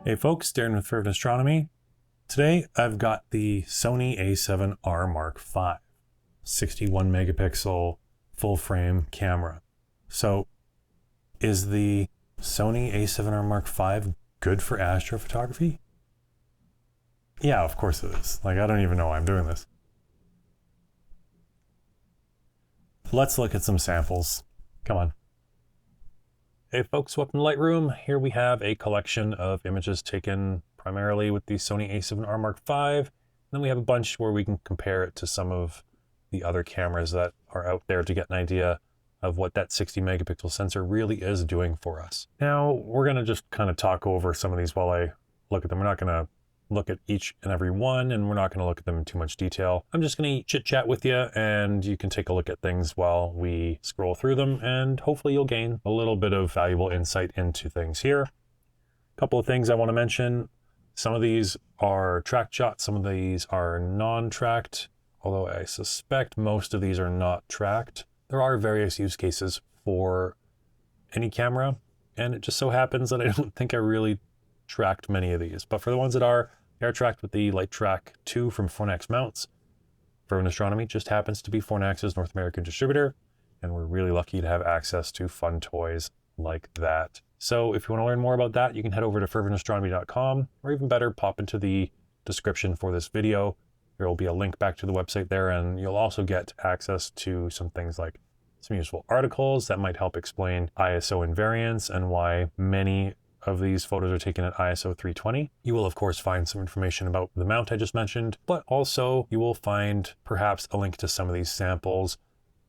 Hey folks, Darren with Fervent Astronomy. Today I've got the Sony A7R Mark V, 61 megapixel full frame camera. So is the Sony A7R Mark V good for astrophotography? Yeah, of course it is. Like, I don't even know why I'm doing this. Let's look at some samples. Come on. Hey folks, welcome to Lightroom. Here we have a collection of images taken primarily with the Sony A7R Mark V. And then we have a bunch where we can compare it to some of the other cameras that are out there to get an idea of what that 60 megapixel sensor really is doing for us. Now, we're gonna just kind of talk over some of these while I look at them. We're not gonna look at each and every one, and we're not going to look at them in too much detail. I'm just going to chit chat with you, and you can take a look at things while we scroll through them, and hopefully you'll gain a little bit of valuable insight into things here. A couple of things I want to mention. Some of these are tracked shots, some of these are non-tracked, although I suspect most of these are not tracked. There are various use cases for any camera, and it just so happens that I don't think I really tracked many of these, but for the ones that are, they are tracked with the LighTrack II from Fornax Mounts. Fervent Astronomy just happens to be Fornax's North American distributor, and we're really lucky to have access to fun toys like that. So if you want to learn more about that, you can head over to ferventastronomy.com, or even better, pop into the description for this video. There will be a link back to the website there, and you'll also get access to some things like some useful articles that might help explain ISO invariance and why many of these photos are taken at ISO 320. You will of course find some information about the mount I just mentioned, but also you will find perhaps a link to some of these samples.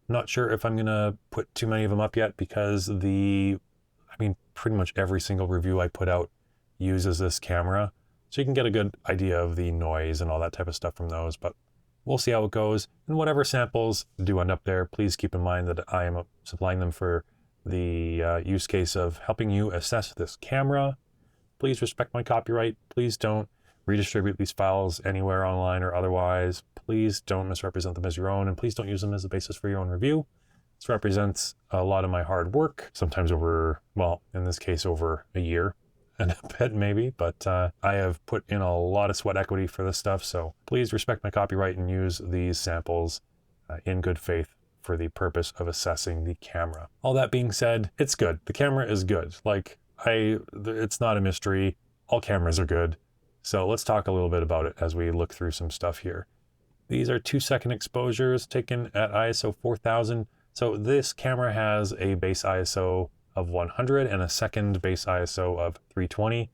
Not sure if I'm gonna put too many of them up yet because pretty much every single review I put out uses this camera. So you can get a good idea of the noise and all that type of stuff from those, but we'll see how it goes. And whatever samples do end up there, please keep in mind that I am supplying them for the use case of helping you assess this camera. Please respect my copyright. Please don't redistribute these files anywhere online or otherwise. Please don't misrepresent them as your own, and please don't use them as a basis for your own review. This represents a lot of my hard work, sometimes over, well, in this case, over a year and a bit maybe, but I have put in a lot of sweat equity for this stuff, so please respect my copyright and use these samples in good faith for the purpose of assessing the camera. All that being said, it's good. The camera is good. Like, it's not a mystery. All cameras are good. So let's talk a little bit about it as we look through some stuff here. These are 2-second exposures taken at ISO 4000. So this camera has a base ISO of 100 and a second base ISO of 320.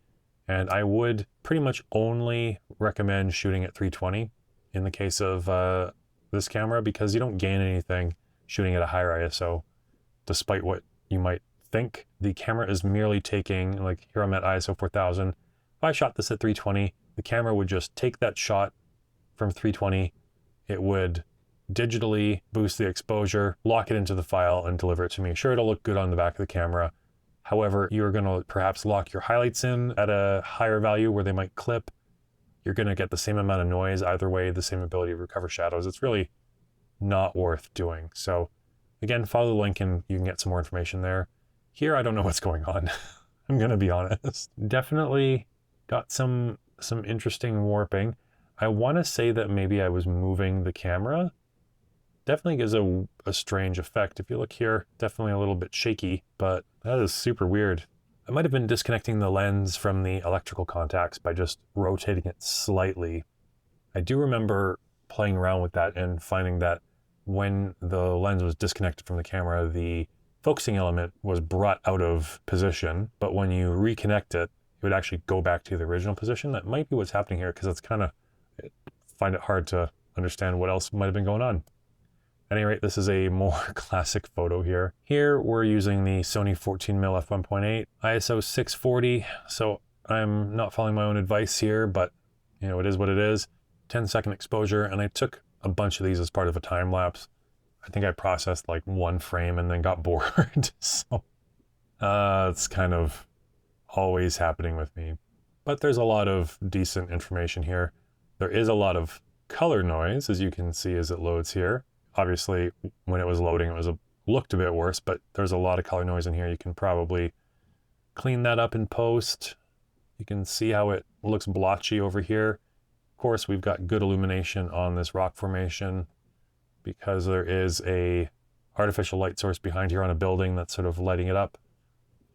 And I would pretty much only recommend shooting at 320 in the case of this camera, because you don't gain anything shooting at a higher ISO, despite what you might think. The camera is merely taking, like here I'm at ISO 4000. If I shot this at 320, the camera would just take that shot from 320. It would digitally boost the exposure, lock it into the file, and deliver it to me. Sure, it'll look good on the back of the camera. However, you're going to perhaps lock your highlights in at a higher value where they might clip. You're going to get the same amount of noise either way, the same ability to recover shadows. It's really not worth doing. So again, follow the link and you can get some more information there. Here, I don't know what's going on. I'm going to be honest. Definitely got some interesting warping. I want to say that maybe I was moving the camera. Definitely gives a strange effect. If you look here, definitely a little bit shaky, but that is super weird. I might have been disconnecting the lens from the electrical contacts by just rotating it slightly. I do remember playing around with that and finding that when the lens was disconnected from the camera, the focusing element was brought out of position, but when you reconnect it, it would actually go back to the original position. That might be what's happening here, because it's I find it hard to understand what else might have been going on. At any rate, this is a more classic photo here. Here we're using the Sony 14mm f1.8, ISO 640. So I'm not following my own advice here, but you know, it is what it is. 10-second exposure, and I took a bunch of these as part of a time lapse. I think I processed like one frame and then got bored. So it's kind of always happening with me. But there's a lot of decent information here. There is a lot of color noise, as you can see as it loads here. Obviously, when it was loading, it looked a bit worse, but there's a lot of color noise in here. You can probably clean that up in post. You can see how it looks blotchy over here. Of course, we've got good illumination on this rock formation because there is a artificial light source behind here on a building that's sort of lighting it up.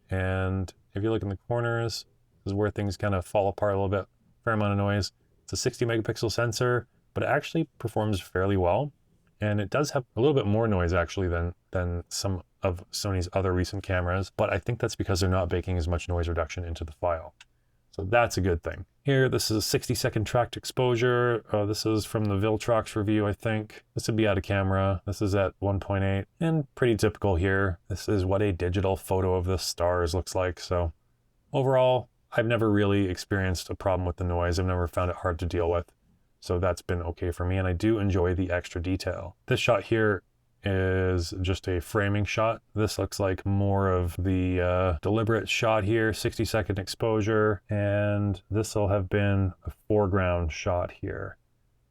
And if you look in the corners, this is where things kind of fall apart a little bit. Fair amount of noise. It's a 60 megapixel sensor, but it actually performs fairly well. And it does have a little bit more noise actually than some of Sony's other recent cameras, but I think that's because they're not baking as much noise reduction into the file. So that's a good thing. Here, this is a 60-second tracked exposure. This is from the Viltrox review, I think. This would be out of camera. This is at 1.8, and pretty typical here. This is what a digital photo of the stars looks like. So overall, I've never really experienced a problem with the noise. I've never found it hard to deal with. So that's been okay for me, and I do enjoy the extra detail. This shot here is just a framing shot. This looks like more of the deliberate shot here, 60-second exposure, and this will have been a foreground shot here.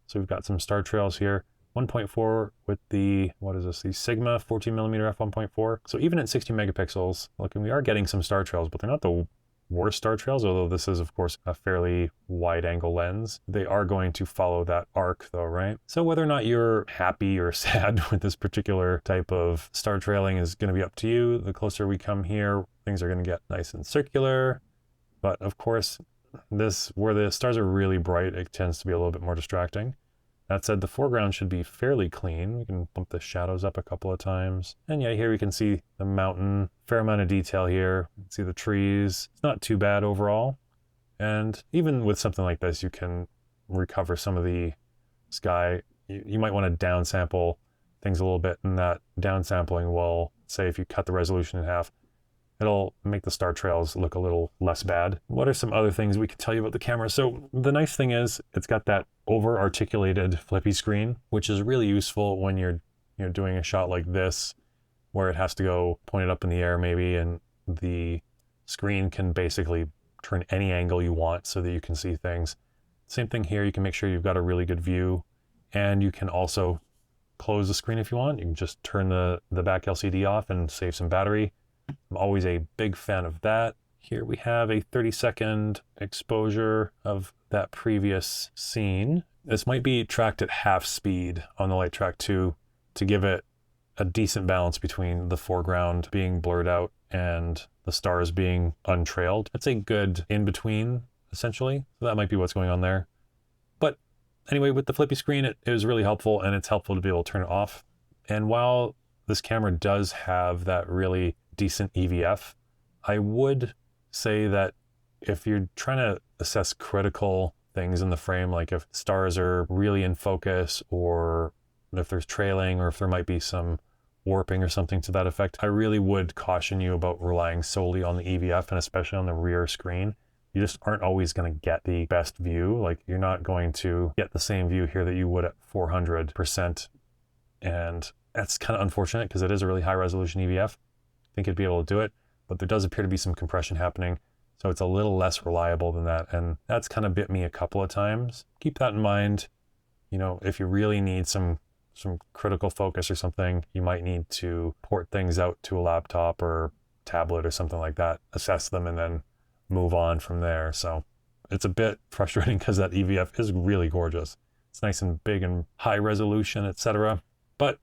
So we've got some star trails here, 1.4 with the, what is this, the Sigma 14mm f1.4. So even at 60 megapixels, look, and we are getting some star trails, but they're not the worst star trails, although this is of course a fairly wide angle lens. They are going to follow that arc though, right? So whether or not you're happy or sad with this particular type of star trailing is going to be up to you. The closer we come here, things are going to get nice and circular. But of course, this, where the stars are really bright, it tends to be a little bit more distracting. That said, the foreground should be fairly clean. We can bump the shadows up a couple of times. And yeah, here we can see the mountain, fair amount of detail here. You can see the trees. It's not too bad overall. And even with something like this, you can recover some of the sky. You might want to downsample things a little bit, and that downsampling will, say if you cut the resolution in half, it'll make the star trails look a little less bad. What are some other things we can tell you about the camera? So the nice thing is it's got that over-articulated flippy screen, which is really useful when you're doing a shot like this, where it has to go pointed up in the air maybe, and the screen can basically turn any angle you want so that you can see things. Same thing here, you can make sure you've got a really good view, and you can also close the screen if you want. You can just turn the back LCD off and save some battery. I'm always a big fan of that. Here we have a 30-second exposure of that previous scene. This might be tracked at half speed on the LighTrack II to give it a decent balance between the foreground being blurred out and the stars being untrailed. It's a good in-between, essentially. So that might be what's going on there. But anyway, with the flippy screen, it was really helpful, and it's helpful to be able to turn it off. And while this camera does have that really decent EVF, I would say that if you're trying to assess critical things in the frame, like if stars are really in focus, or if there's trailing, or if there might be some warping or something to that effect, I really would caution you about relying solely on the EVF, and especially on the rear screen. You just aren't always going to get the best view. Like, you're not going to get the same view here that you would at 400%. And that's kind of unfortunate because it is a really high resolution EVF. I think it'd be able to do it, but there does appear to be some compression happening. So it's a little less reliable than that. And that's kind of bit me a couple of times. Keep that in mind. You know, if you really need some critical focus or something, you might need to port things out to a laptop or tablet or something like that, assess them, and then move on from there. So it's a bit frustrating because that EVF is really gorgeous. It's nice and big and high resolution, etc. But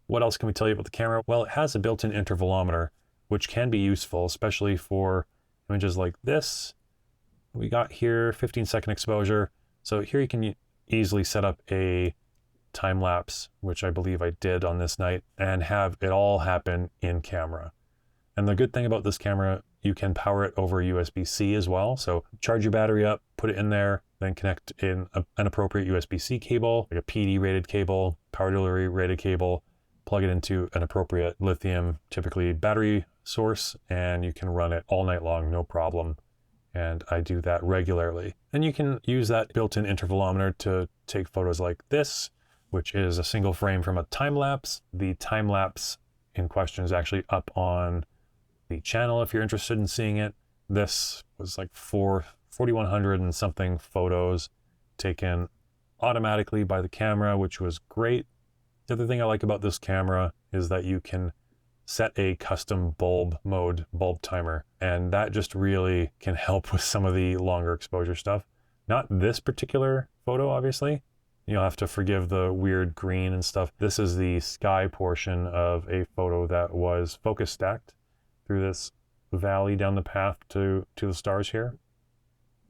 what else can we tell you about the camera? Well, it has a built-in intervalometer, which can be useful, especially for images like this. We got here 15-second exposure. So here you can easily set up a time lapse, which I believe I did on this night, and have it all happen in camera. And the good thing about this camera, you can power it over USB-C as well. So charge your battery up, put it in there, then connect in an appropriate USB-C cable, like a PD rated cable, power delivery rated cable, plug it into an appropriate lithium, typically battery source, and you can run it all night long, no problem. And I do that regularly. And you can use that built-in intervalometer to take photos like this, which is a single frame from a time lapse. The time lapse in question is actually up on the channel if you're interested in seeing it. This was like 4,100 and something photos taken automatically by the camera, which was great. The other thing I like about this camera is that you can set a custom bulb mode, bulb timer. And that just really can help with some of the longer exposure stuff. Not this particular photo, obviously. You'll have to forgive the weird green and stuff. This is the sky portion of a photo that was focus stacked through this valley down the path to the stars here.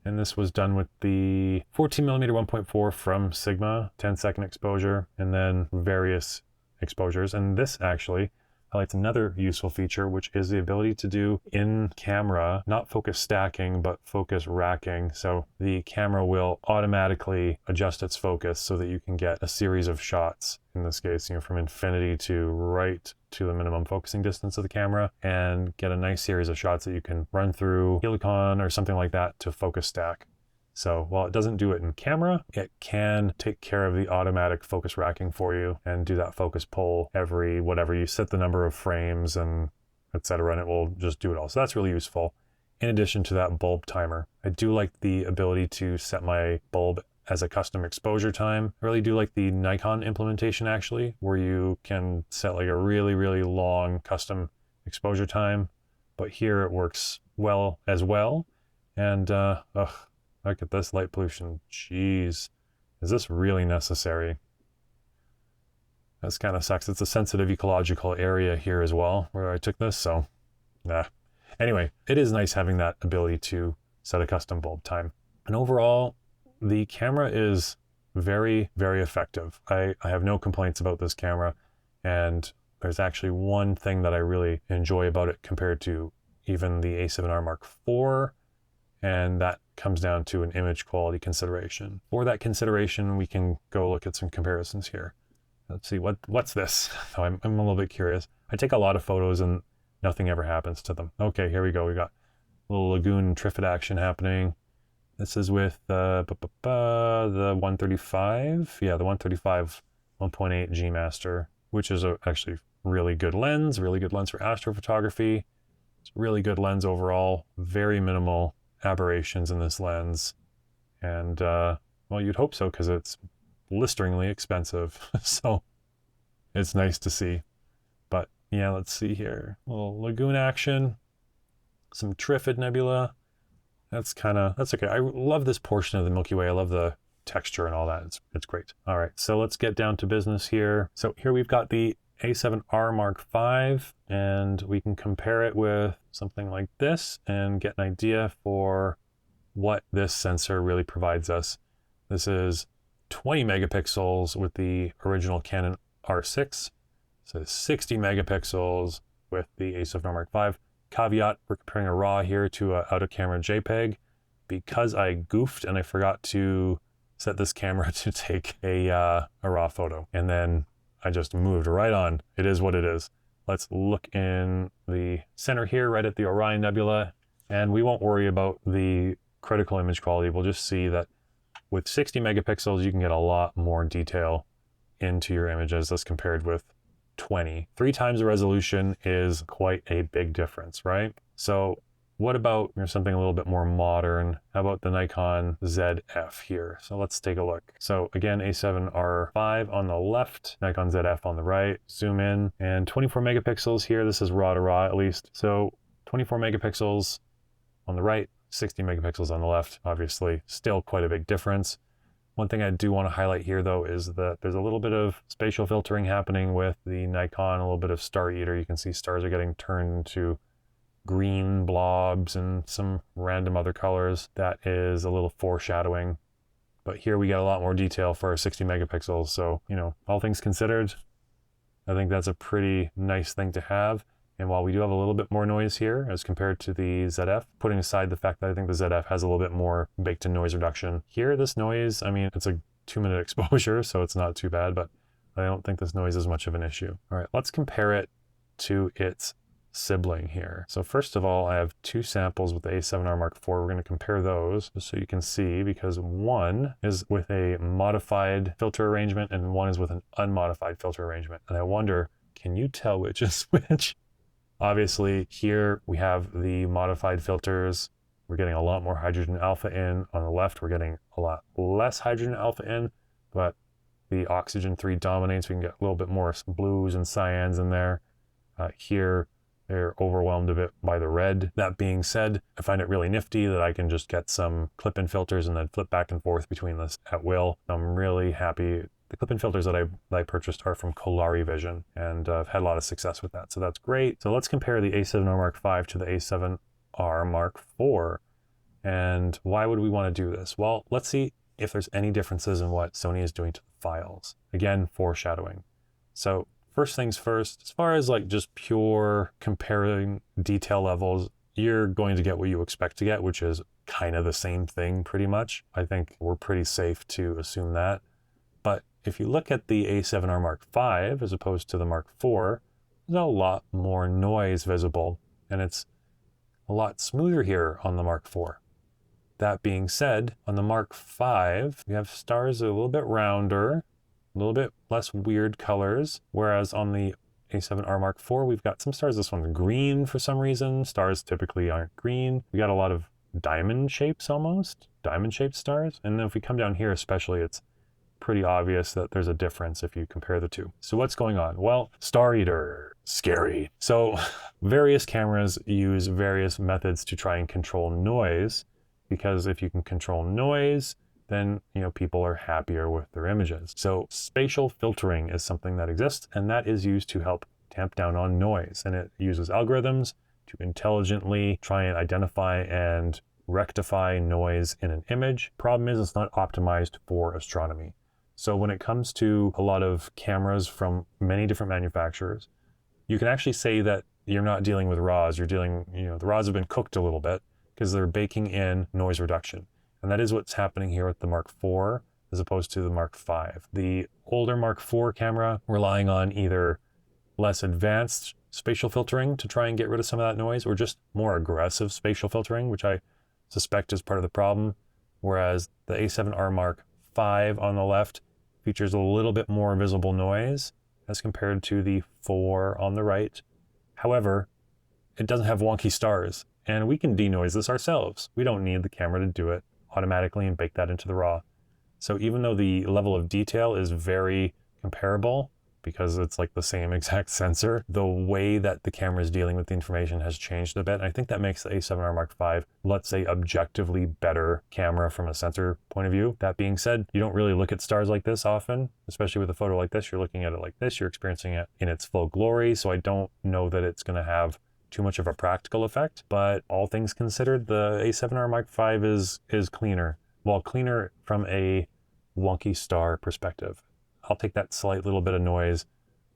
And this was done with the 14mm 1.4 from Sigma, 10-second exposure, and then various exposures. And this actually highlights another useful feature, which is the ability to do in camera, not focus stacking, but focus racking. So the camera will automatically adjust its focus so that you can get a series of shots, in this case, from infinity to right to the minimum focusing distance of the camera, and get a nice series of shots that you can run through Helicon or something like that to focus stack. So while it doesn't do it in camera, it can take care of the automatic focus racking for you and do that focus pull every whatever you set the number of frames and etc. and it will just do it all. So that's really useful. In addition to that bulb timer, I do like the ability to set my bulb as a custom exposure time. I really do like the Nikon implementation actually, where you can set like a really, really long custom exposure time. But here it works well as well. And look at this light pollution. Jeez, is this really necessary? This kind of sucks. It's a sensitive ecological area here as well where I took this, so nah. Anyway, it is nice having that ability to set a custom bulb time. And overall, the camera is very, very effective. I have no complaints about this camera, and there's actually one thing that I really enjoy about it compared to even the A7R Mark IV, and that comes down to an image quality consideration. For that consideration, we can go look at some comparisons here. Let's see, what's this? Oh, I'm a little bit curious. I take a lot of photos and nothing ever happens to them. Okay, here we go. We got a little lagoon triffid action happening. This is with the 135. Yeah, the 135 1.8 G Master, which is actually really good lens for astrophotography. It's a really good lens overall, very minimal aberrations in this lens, and well, you'd hope so because it's blisteringly expensive. So it's nice to see. But yeah, let's see here, a little lagoon action, some Triffid nebula. That's okay. I love this portion of the Milky Way. I love the texture and all that. It's great. All right, so let's get down to business here. So here we've got the A7R Mark V, and we can compare it with something like this and get an idea for what this sensor really provides us. This is 20 megapixels with the original Canon R6, so 60 megapixels with the A7R Mark V. Caveat, we're comparing a RAW here to an out-of-camera JPEG. Because I goofed and I forgot to set this camera to take a RAW photo, and then I just moved right on. It is what it is. Let's look in the center here, right at the Orion Nebula, and we won't worry about the critical image quality. We'll just see that with 60 megapixels, you can get a lot more detail into your images as compared with 20. 3 times the resolution is quite a big difference, right? So what about something a little bit more modern? How about the Nikon ZF here? So let's take a look. So again, A7R5 on the left, Nikon ZF on the right. Zoom in, and 24 megapixels here. This is raw to raw at least. So 24 megapixels on the right, 60 megapixels on the left. Obviously, still quite a big difference. One thing I do want to highlight here though is that there's a little bit of spatial filtering happening with the Nikon, a little bit of Star Eater. You can see stars are getting turned into green blobs and some random other colors. That is a little foreshadowing. But here we get a lot more detail for 60 megapixels. So, all things considered, I think that's a pretty nice thing to have. And while we do have a little bit more noise here as compared to the ZF, putting aside the fact that I think the ZF has a little bit more baked-in noise reduction. Here, this noise, it's a 2-minute exposure, so it's not too bad, but I don't think this noise is much of an issue. All right, let's compare it to its sibling here. So first of all, I have 2 samples with the A7R Mark IV. We're going to compare those just so you can see, because one is with a modified filter arrangement and one is with an unmodified filter arrangement. And I wonder, can you tell which is which? Obviously, here we have the modified filters. We're getting a lot more hydrogen alpha in. On the left, we're getting a lot less hydrogen alpha in, but the oxygen 3 dominates. We can get a little bit more blues and cyans in there. Here, they're overwhelmed a bit by the red. That being said, I find it really nifty that I can just get some clip-in filters and then flip back and forth between this at will. I'm really happy. The clip-in filters that I purchased are from Kolari Vision, and I've had a lot of success with that, so that's great. So let's compare the A7R Mark V to the A7R Mark IV. And why would we want to do this? Well, let's see if there's any differences in what Sony is doing to the files. Again, foreshadowing. So first things first, as far as like just pure comparing detail levels, you're going to get what you expect to get, which is kind of the same thing pretty much. I think we're pretty safe to assume that. But if you look at the A7R Mark V as opposed to the Mark IV, there's a lot more noise visible, and it's a lot smoother here on the Mark IV. That being said, on the Mark V, we have stars a little bit rounder, a little bit less weird colors, whereas on the A7R Mark IV, we've got some stars. This one's green for some reason. Stars typically aren't green. We got a lot of diamond shapes almost, diamond-shaped stars. And then if we come down here especially, it's pretty obvious that there's a difference if you compare the two. So what's going on? Well, Star Eater, scary. So various cameras use various methods to try and control noise, because if you can control noise, then people are happier with their images. So spatial filtering is something that exists, and that is used to help tamp down on noise. And it uses algorithms to intelligently try and identify and rectify noise in an image. Problem is, it's not optimized for astronomy. So when it comes to a lot of cameras from many different manufacturers, you can actually say that you're not dealing with RAWs. You're dealing, the RAWs have been cooked a little bit because they're baking in noise reduction. And that is what's happening here with the Mark IV as opposed to the Mark V. The older Mark IV camera relying on either less advanced spatial filtering to try and get rid of some of that noise, or just more aggressive spatial filtering, which I suspect is part of the problem. Whereas the A7R Mark V on the left features a little bit more visible noise as compared to the 4 on the right. However, it doesn't have wonky stars, and we can denoise this ourselves. We don't need the camera to do it automatically and bake that into the RAW. So even though the level of detail is very comparable, because it's like the same exact sensor, the way that the camera is dealing with the information has changed a bit. And I think that makes the A7R Mark V, let's say, objectively better camera from a sensor point of view. That being said, you don't really look at stars like this often, especially with a photo like this. You're looking at it like this, you're experiencing it in its full glory. So I don't know that it's going to have too much of a practical effect, but all things considered, the A7R Mark V is cleaner. Well, cleaner from a wonky star perspective. I'll take that slight little bit of noise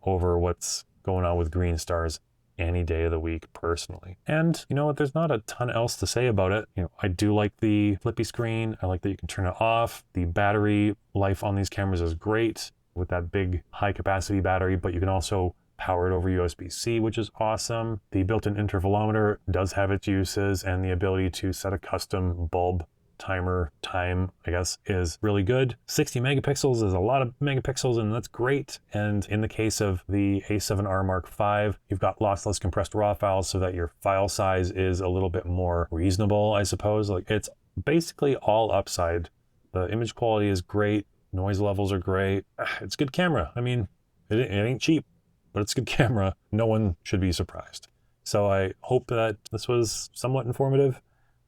over what's going on with green stars any day of the week personally. And you know what, there's not a ton else to say about it. I do like the flippy screen. I like that you can turn it off. The battery life on these cameras is great with that big high capacity battery, but you can also power it over USB-C, which is awesome. The built-in intervalometer does have its uses, and the ability to set a custom bulb timer time, I guess, is really good. 60 megapixels is a lot of megapixels, and that's great. And in the case of the A7R Mark V, you've got lossless compressed RAW files so that your file size is a little bit more reasonable, I suppose. Like, it's basically all upside. The image quality is great. Noise levels are great. It's a good camera. I mean, it ain't cheap, but it's a good camera. No one should be surprised. So I hope that this was somewhat informative.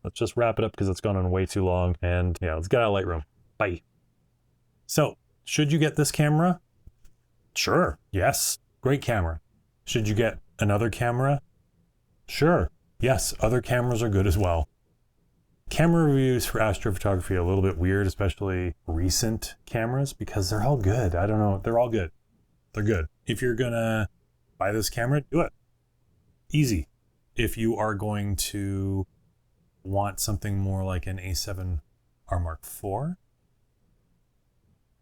Let's just wrap it up because it's gone on way too long. And yeah, let's get out of Lightroom. Bye. So, should you get this camera? Sure. Yes. Great camera. Should you get another camera? Sure. Yes, other cameras are good as well. Camera reviews for astrophotography are a little bit weird, especially recent cameras, because they're all good. I don't know. They're all good. They're good. If you're gonna buy this camera, do it. Easy. If you are going to want something more like an A7R Mark IV,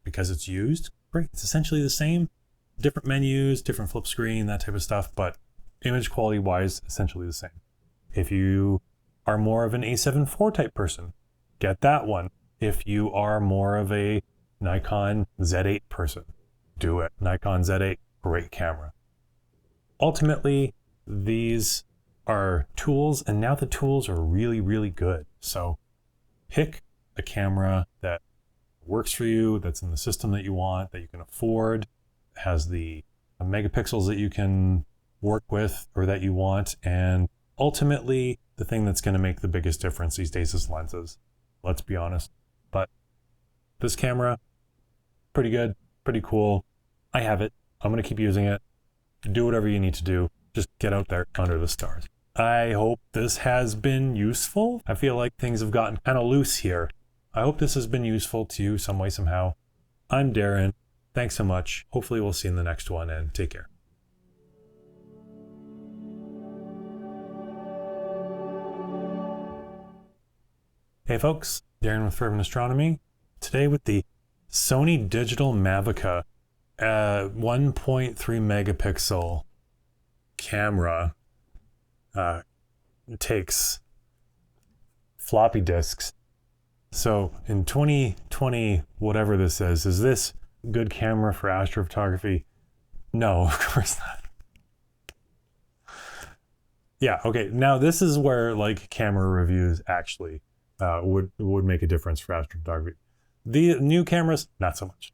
because it's used, great. It's essentially the same, different menus, different flip screen, that type of stuff, but image quality wise, essentially the same. If you are more of an A7 IV type person, get that one. If you are more of a Nikon Z8 person, do it. Nikon Z8, great camera. Ultimately, these are tools, and now the tools are really, really good. So pick a camera that works for you, that's in the system that you want, that you can afford, has the megapixels that you can work with or that you want. And ultimately, the thing that's going to make the biggest difference these days is lenses. Let's be honest. But this camera, pretty good, pretty cool. I have it. I'm going to keep using it. Do whatever you need to do. Just get out there under the stars. I hope this has been useful. I feel like things have gotten kind of loose here. I hope this has been useful to you some way, somehow. I'm Darren. Thanks so much. Hopefully we'll see you in the next one, and take care. Hey folks, Darren with Fervent Astronomy. Today with the Sony Digital Mavica 1.3 megapixel camera. It takes floppy disks. So in 2020, whatever this is this good camera for astrophotography? No, of course not. Yeah, okay, now this is where like camera reviews actually would make a difference for astrophotography. The new cameras, not so much.